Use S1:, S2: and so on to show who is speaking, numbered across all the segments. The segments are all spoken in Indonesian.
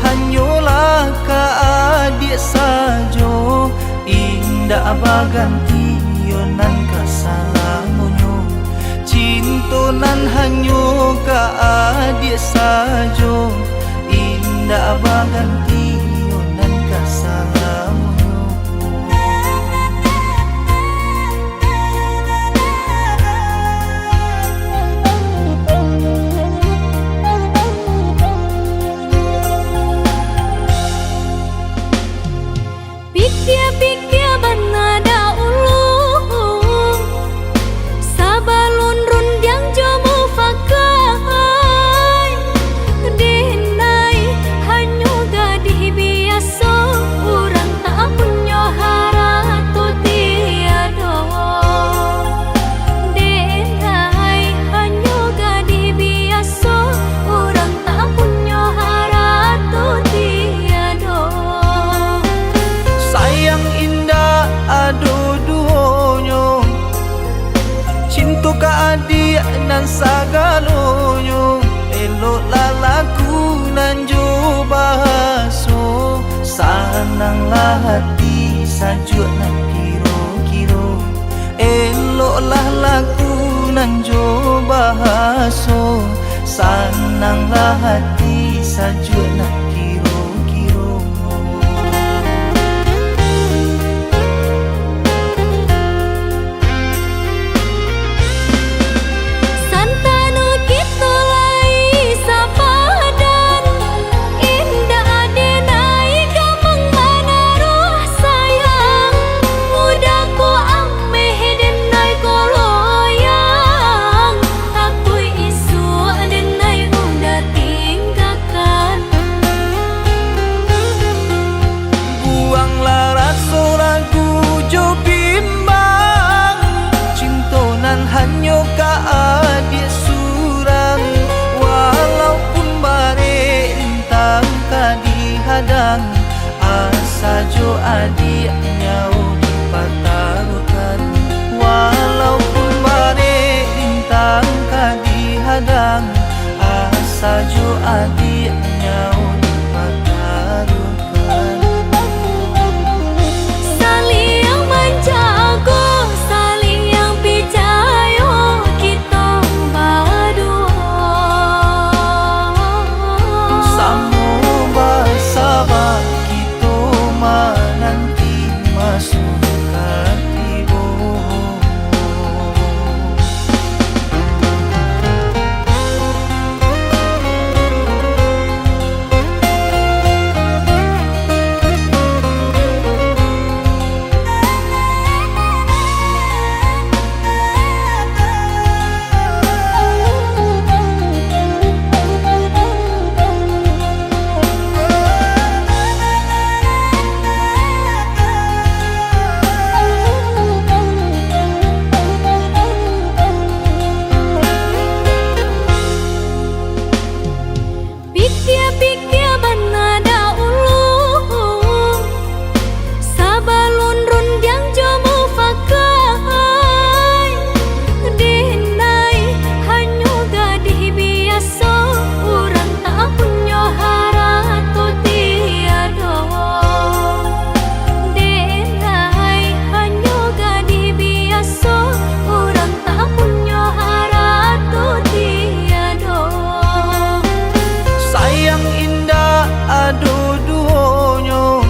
S1: hanyolah ka adik sajo, indah baganti yonan kasalamonyo. Cinto nan hanyo ka adik sajo, indah baganti yonan kasalamonyo.
S2: Pikir-pikir banada ulu, sabalun rundiang jomu fakai. Denai hanyo gadih biasa, urang tak punya harato tiado. Denai hanyo gadih biasa, urang tak punya harato tiado.
S1: Sayang indah ado duonyo, cinta ka adik nan sagalonyo. Eloklah laku nan jo bahaso, sananglah hati sajuk nan kiro-kiro. Eloklah laku nan jo bahaso, sananglah hati sajuk nan kiro-kiro.
S2: Santanu kita lai sapadan, indah adenai gamang mana roh sayang. Mudaku ameh denai koloyang, aku isu denai udah tinggalkan.
S1: Buanglah rasa ragu jo bimbang, cinta nan hanyo ka adik surang. Walaupun bare intang ka dihadang, asa jo adik nyau dipatarukan. Walaupun bare intang ka dihadang, asa jo adik nyau dipatarukan.
S2: Saling menjaga, saling percaya, kita berdua.
S1: Samo basaba kito mananti masuk katibo. Pikir-pikir banada ulu, sabalun rundiang jomu fakai. Denai hanyo gadih biasa, urang tak punya harato tiado. Denai hanyo gadih biasa, urang tak punya harato tiado. Sayang indah ado duonyo,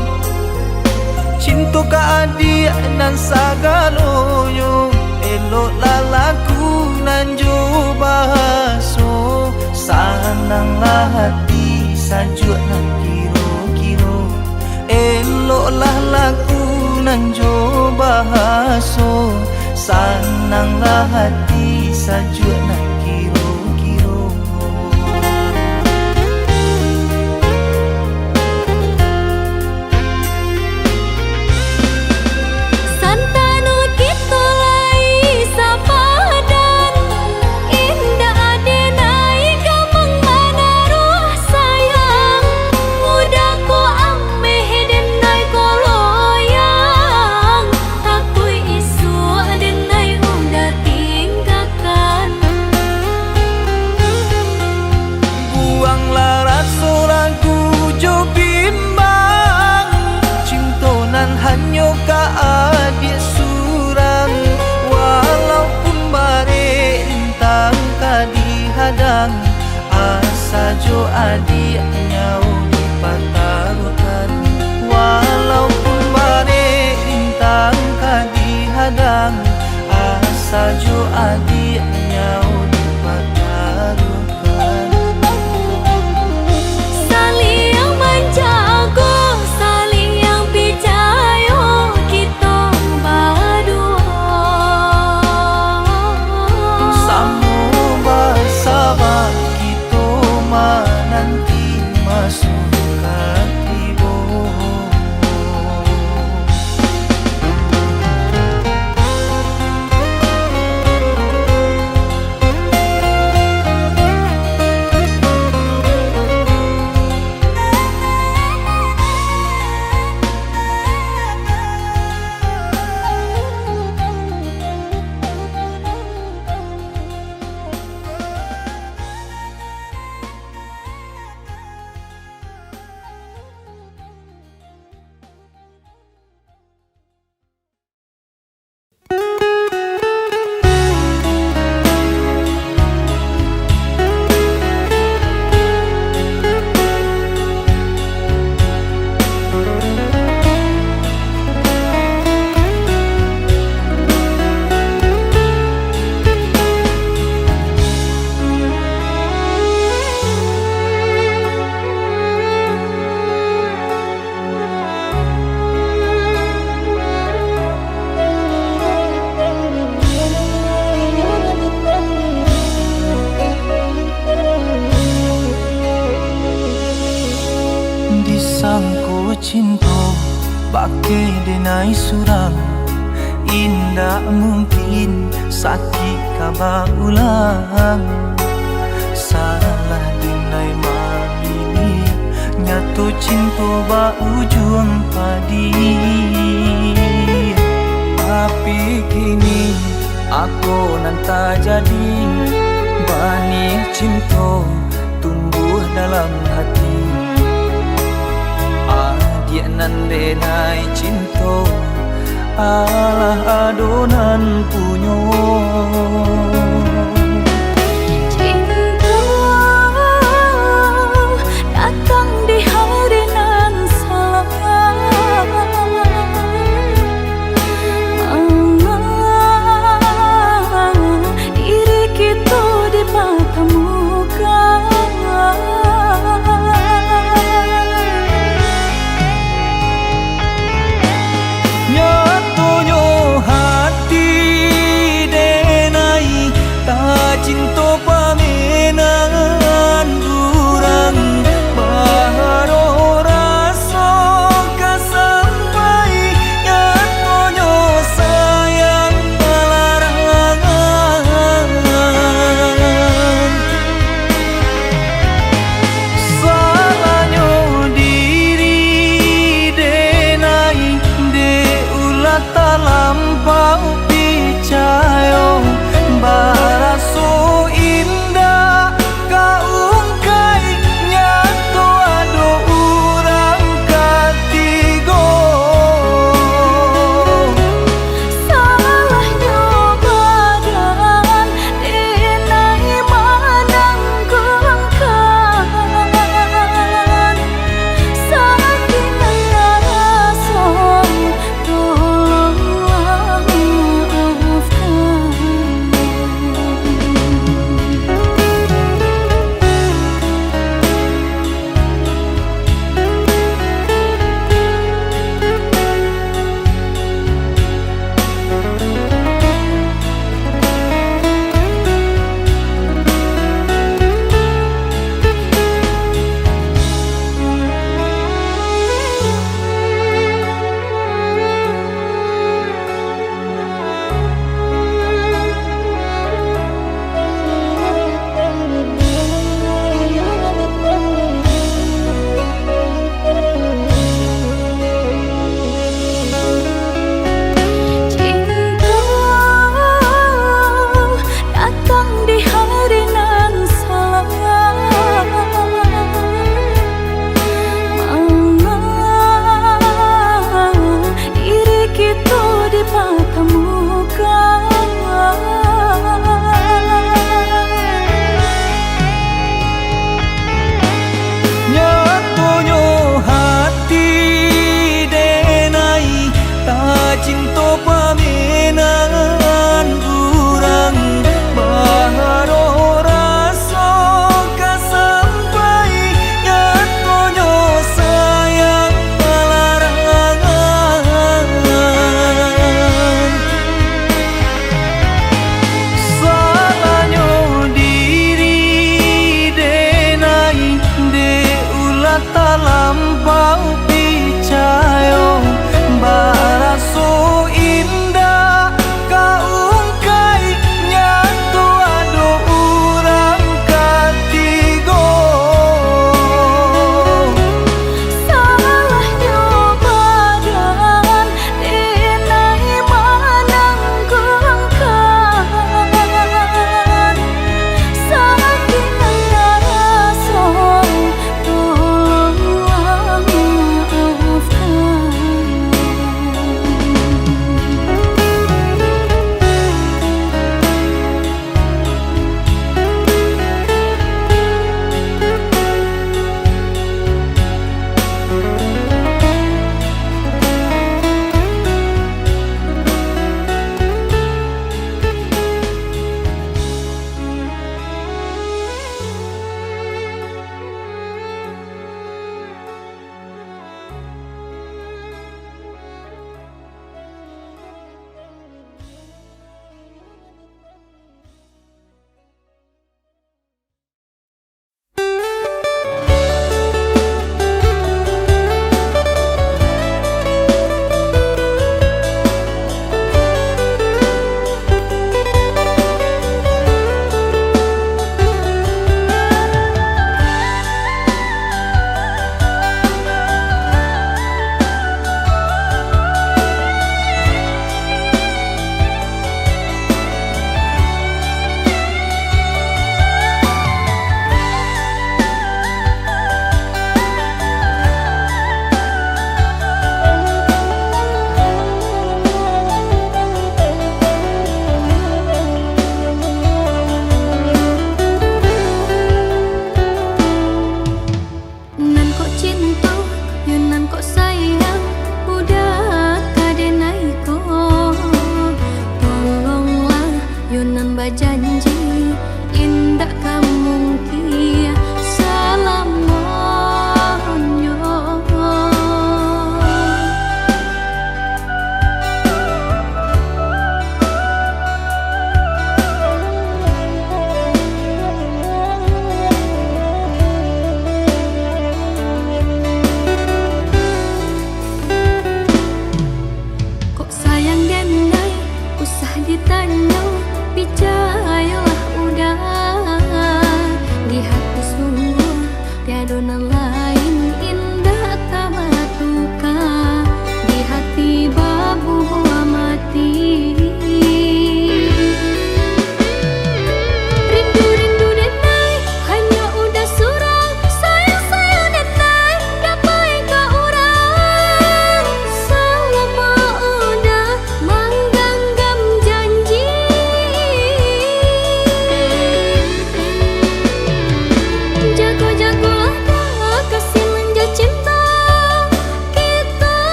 S1: cinta ka adik nan sagalonyo. Eloklah laku nan jo bahaso, sananglah hati sajuk nan kiro-kiro. Eloklah laku nan jo bahaso, sananglah hati sajuk nan kiro-kiro.
S2: Santanu kita lai sapadan, indah adenai gamang mana roh sayang. Mudaku ameh denai koloyang, aku isu denai udah tinggalkan.
S1: sajo adiknya dipatarukan. Walaupun bare bintang kadihadang, sajo adiknya dipatarukan.
S2: Saling menjaga, saling percaya, kita berdua.
S1: Samo basaba kita menanti masuk katibo. Disangko cinta bake denai suram, indah mungkin sakit kaba ulang. Salah denai mamili, nyatu cinta ba ujung padi. Tapi kini aku nanta jadi, bani cinta tumbuh dalam hati. Dia nan denai cinta, alah adonan punyo.
S2: Cinta datang di hari nan salah, diri kita dipertemukan.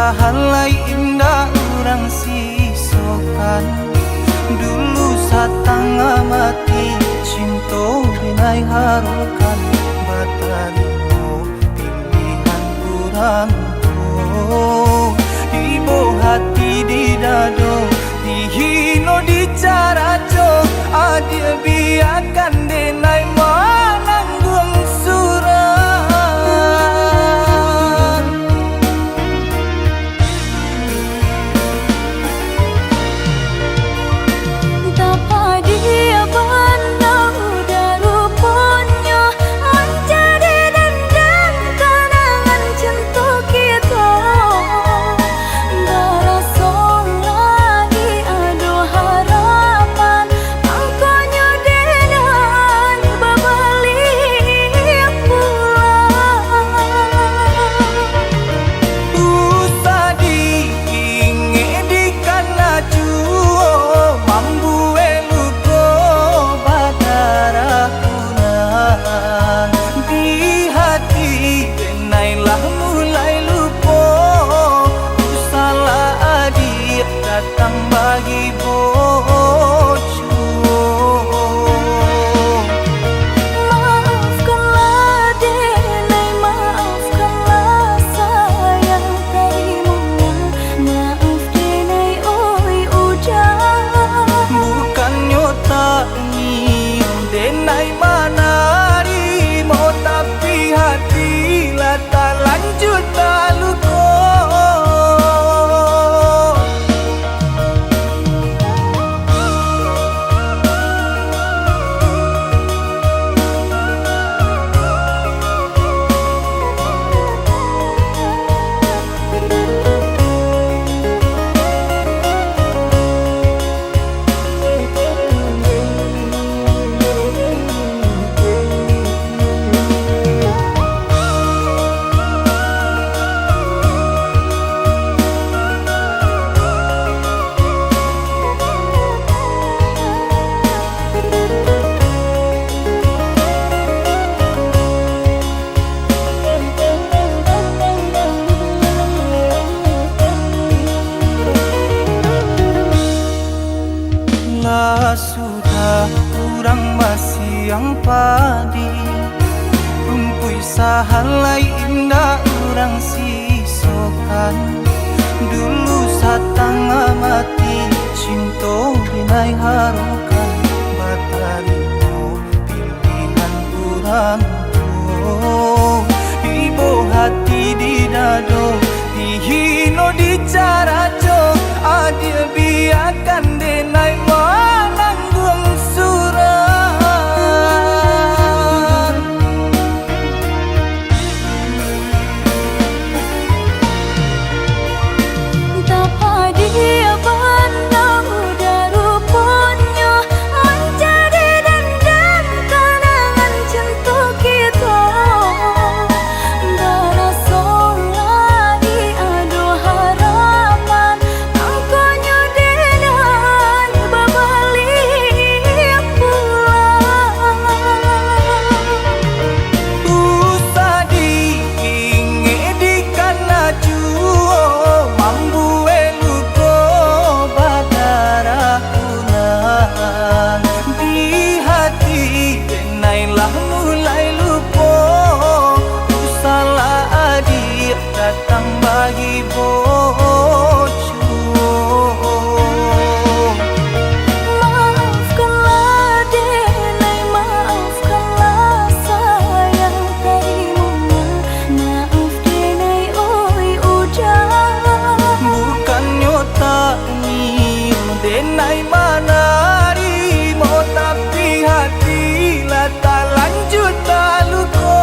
S1: sahalai indah orang sisokan. Dulu satanga mati cinta binai harukan. Batalino pilihan kurang tuh. Ibu hati di dado, dihino di caraco. Adia biarkan denai mananggung suran.
S2: Tapa dia pandang daruponya menjadi dendam kenangan cinta kita. Berasa lagi ada harapan angkanya denai berbalik pulang.
S1: Usah diinge di kana juo mambu eluko badarakunan. Di hati denailah mulai lupo. Salah adik datang bagi bocu.
S2: Maafkanlah denai, maafkanlah sayang taimunnya. Maaf denai oi ujang.
S1: Bukannya tak nyium denai manari mau, tapi hati lah tak lanjut tak luko. Lah sudah kurang masih yang padi. Rumpui sahalai indah orang sisokan. Dulu satanga mati cinta binai harukan. Batalino pilihan kurang tuh. Ibu hati di dado, dihino di caraco. Adia biarkan denai mananggung suran.
S2: Tapa dia pandang daruponya menjadi dendam kenangan cinta kita. Berasa lagi ada harapan angkanya denai berbalik pulang.
S1: Usah diinge di kana juo mambu eluko badarakunan. Di hati denailah mulai lupo. Salah adik datang bagi bocu.
S2: Maafkanlah denai, maafkanlah sayang taimunnya. Maaf denai oi ujang.
S1: Bukannya tak nyium denai manari mau, tapi hati lah tak lanjut tak luko.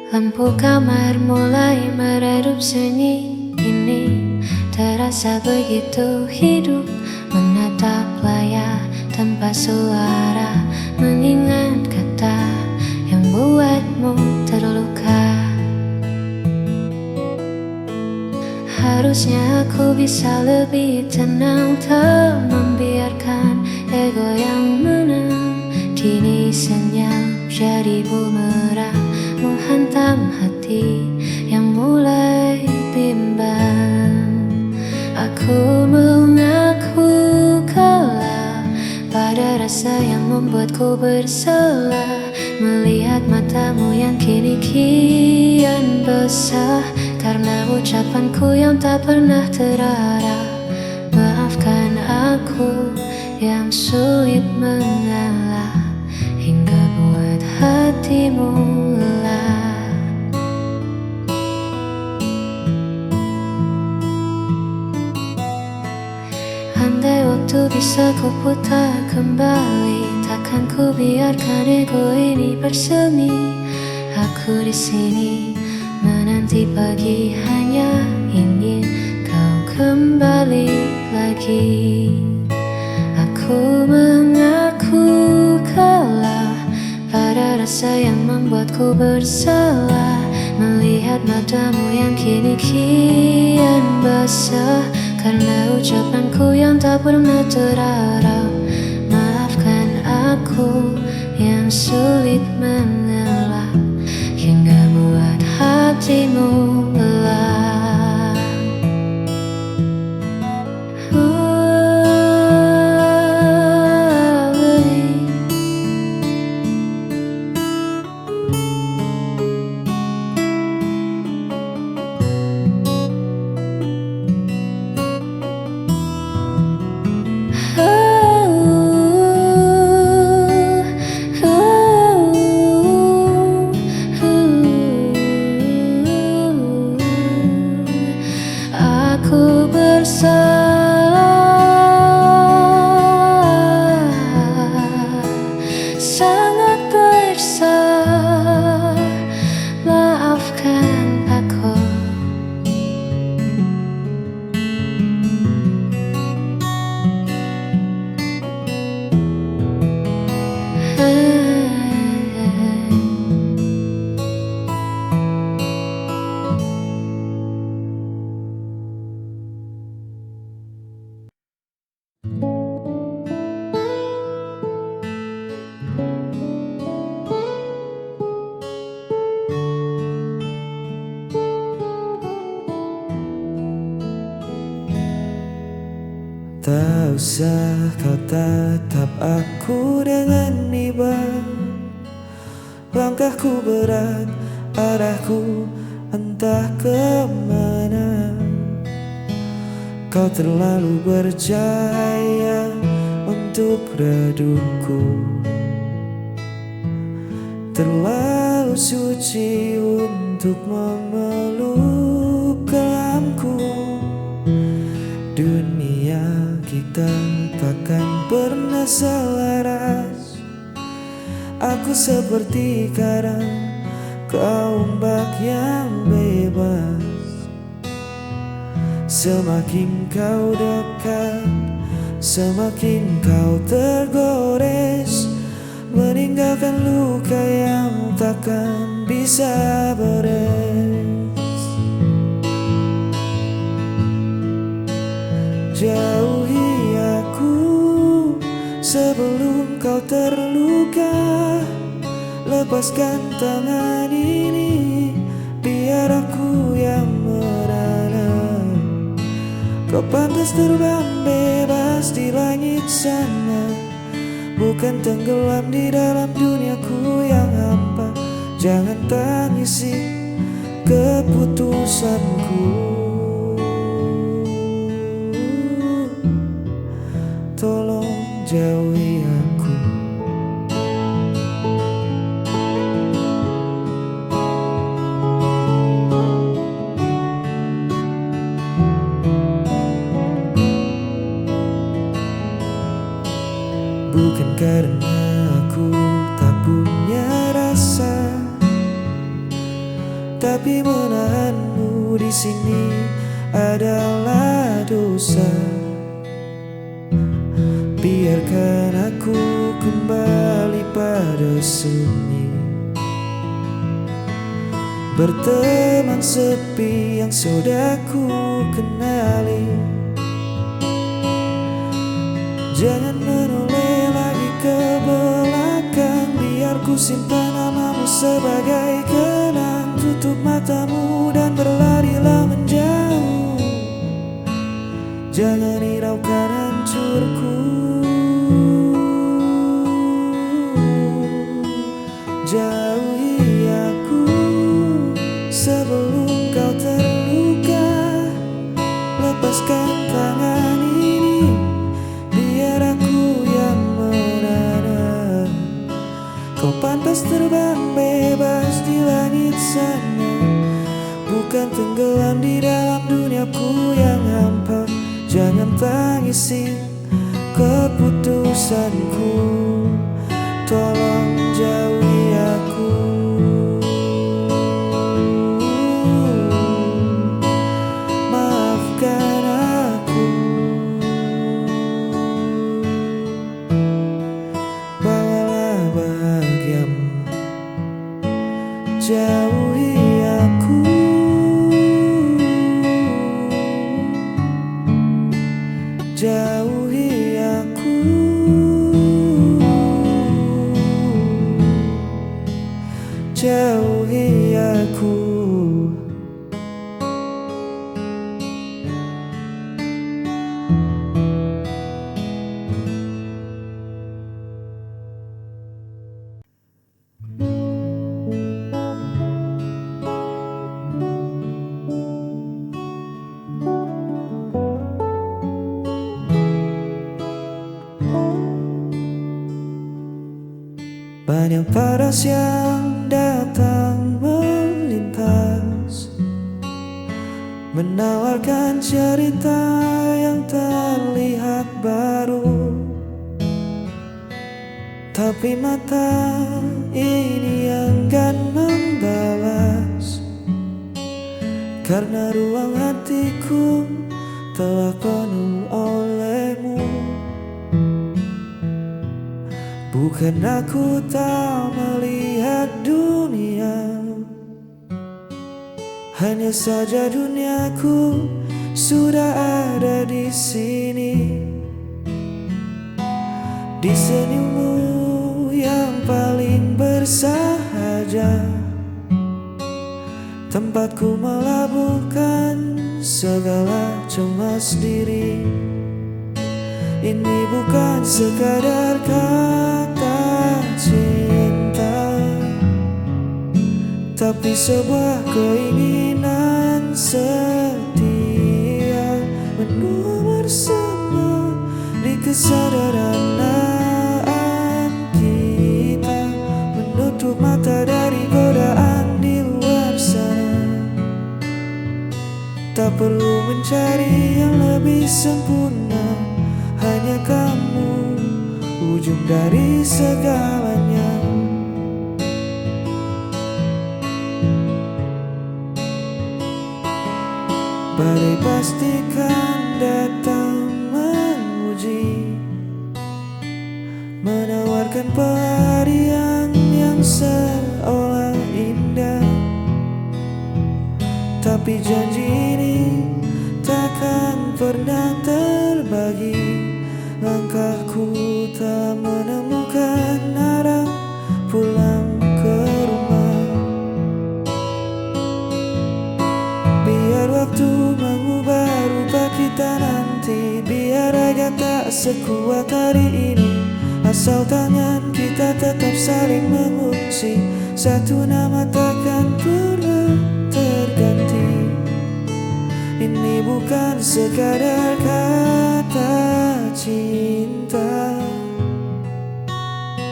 S2: Lampu kamar mulai meredup sunyi. Ini terasa begitu hidup, menatap layar tanpa suara, mengingat kata yang buatmu terluka. Harusnya aku bisa lebih tenang, tak membiarkan ego yang menang. Kini senyap jadi bumerang, menghantam hati yang mulai bimbang. Aku mengaku kalah pada rasa yang membuatku bersalah, melihat matamu yang kini kian basah karena ucapanku yang tak pernah terarah. Maafkan aku yang sulit mengalah hingga buat hatimu lelah. Andai waktu bisa ku putar kembali, takkan ku biarkan ego ini bersemi. Aku di sini menanti pagi, hanya ingin kau kembali lagi. Aku mengaku kalah pada rasa yang membuatku bersalah, melihat matamu yang kini kian basah karena ucapanku yang tak pernah terarah. Maafkan aku yang sulit mengalah hingga buat hatimu lelah. Aku bersalah, sangat bersalah. Maafkan aku.
S1: Tak usah kau tatap aku dengan iba. Langkahku berat, arahku entah kemana. Kau terlalu bercahaya untuk redupku, terlalu suci untuk memeluk kelamku. Dunia kita takkan pernah selaras. Aku seperti karang, kau ombak yang bebas. Semakin kau dekat, semakin kau tergores, meninggalkan luka yang takkan bisa beres. Jauhi aku sebelum kau terluka. Lepaskan tangan ini, biar aku yang merana. Kau pantas terbang bebas di langit sana, bukan tenggelam di dalam duniaku yang hampa. Jangan tangisi keputusanku, tolong jauhi aku. bukan karena aku tak punya rasa, tapi menahanmu di sini adalah dosa. Biarkan aku kembali pada sunyi, berteman sepi yang sudah ku kenali. Jangan menoleh lagi ke belakang, biar ku simpan namamu sebagai kenang. Tutup matamu dan berlarilah menjauh, jangan hiraukan hancurku. Jauhi aku sebelum kau terluka. Lepaskan tangan ini, biar aku yang menara. Kau pantas terbang bebas di langit sana, bukan tenggelam di dalam duniaku yang hampa. Jangan tangisi keputusanku, tolong jauhi aku. Maafkan aku, bawalah bahagiamu. Jauhi aku, jauhi aku, jauhi aku. Banyak paras yang datang melintas, menawarkan cerita yang terlihat baru. Tapi mata ini enggan membalas, karena ruang hatiku telah penuh olehmu. Bukan aku tak melihat dunia, hanya saja duniaku sudah ada di sini. Di senyummu yang paling bersahaja, tempatku melabuhkan segala cemas diri. Ini bukan sekadar kata cinta, tapi sebuah keinginan setia, menua bersama di kesederhanaan kita, menutup mata dari godaan di luar sana. Tak perlu mencari yang lebih sempurna, hanya kamu ujung dari segalanya. Badai pastikan datang menguji, menawarkan pelarian yang seolah indah. Tapi janji ini takkan pernah terbagi. Langkahku tak menemukan arah pulang ke rumah. Biar waktu mengubah rupa kita nanti, biar raga tak sekuat hari ini. Asal tangan kita tetap saling mengungsi, satu nama takkan pernah terganti. Ini bukan sekadar kata cinta,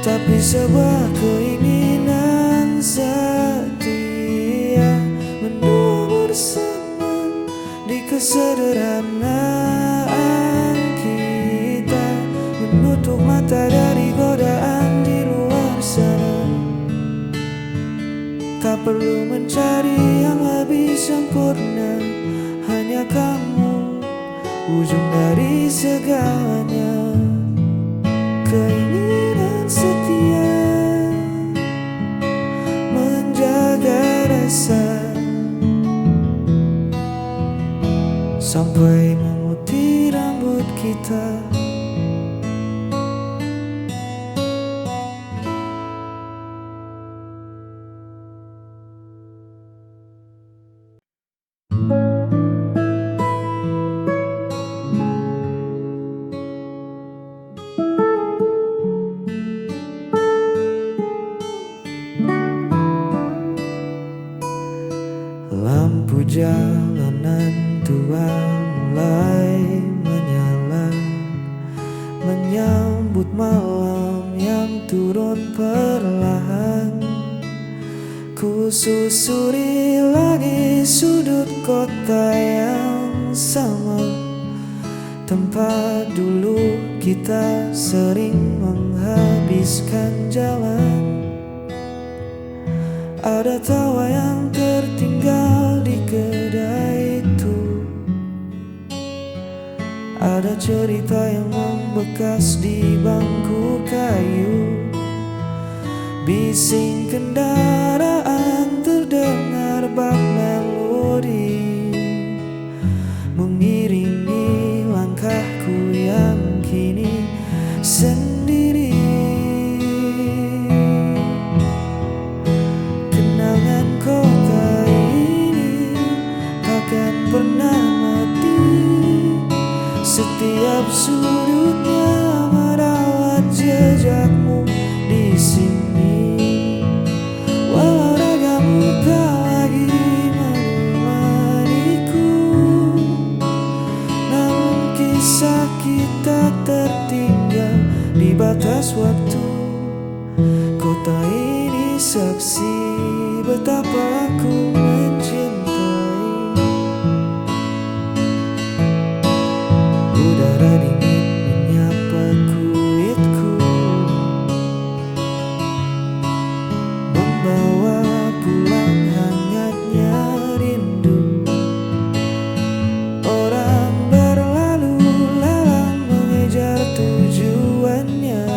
S1: tapi sebuah keinginan setia, menua bersama di kesederhanaan kita, menutup mata dari perlu mencari yang lebih sempurna. Hanya kamu, ujung dari segalanya. Keinginan setia menjaga rasa sampai memutih rambut kita. Lampu jalanan tua mulai menyala, menyambut malam yang turun perlahan. Ku susuri lagi sudut kota yang sama, tempat dulu kita sering menghabiskan jalan. Ada tawa yang tertinggal di kedai itu, ada cerita yang membekas di bangku kayu. Bising kendaraan terdengar bak melodi, mengiringi langkahku yang kini sendiri. Kenangan kota ini takkan pernah mati, setiap sudutnya merawat jejakmu di sini. Walau ragamu tak lagi menemaniku, namun kisah kita tertinggal di batas waktu. Kota ini saksi betapa aku mencintai. Udara dingin menyapa kulitku, membawa pulang hangatnya rindu. Orang berlalu lalang mengejar tujuannya,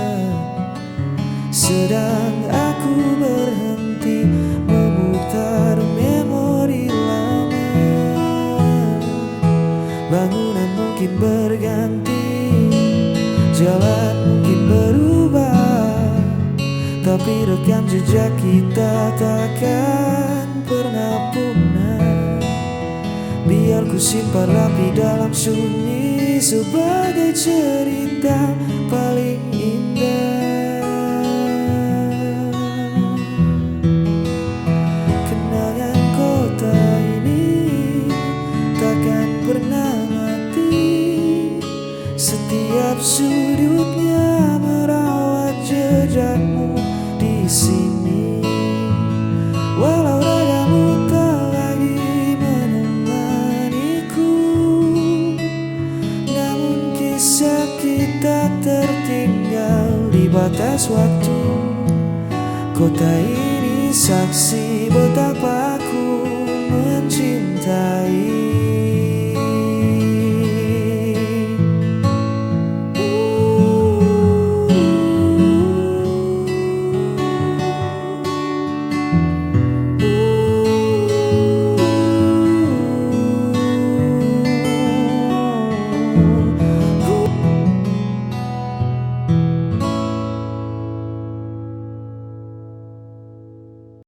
S1: sedang aku berhenti memutar memori lama. Bangunan mungkin berganti, jalan mungkin berubah, tapi rekam jejak kita takkan pernah punah. Biar ku simpan rapi dalam sunyi sebagai cerita paling indah. Kenangan kota ini takkan pernah mati, setiap sudutnya merawat jejakmu di sini. Walau ragamu tak lagi menemaniku, namun kisah kita tertinggal di batas waktu. Kota ini saksi betapa aku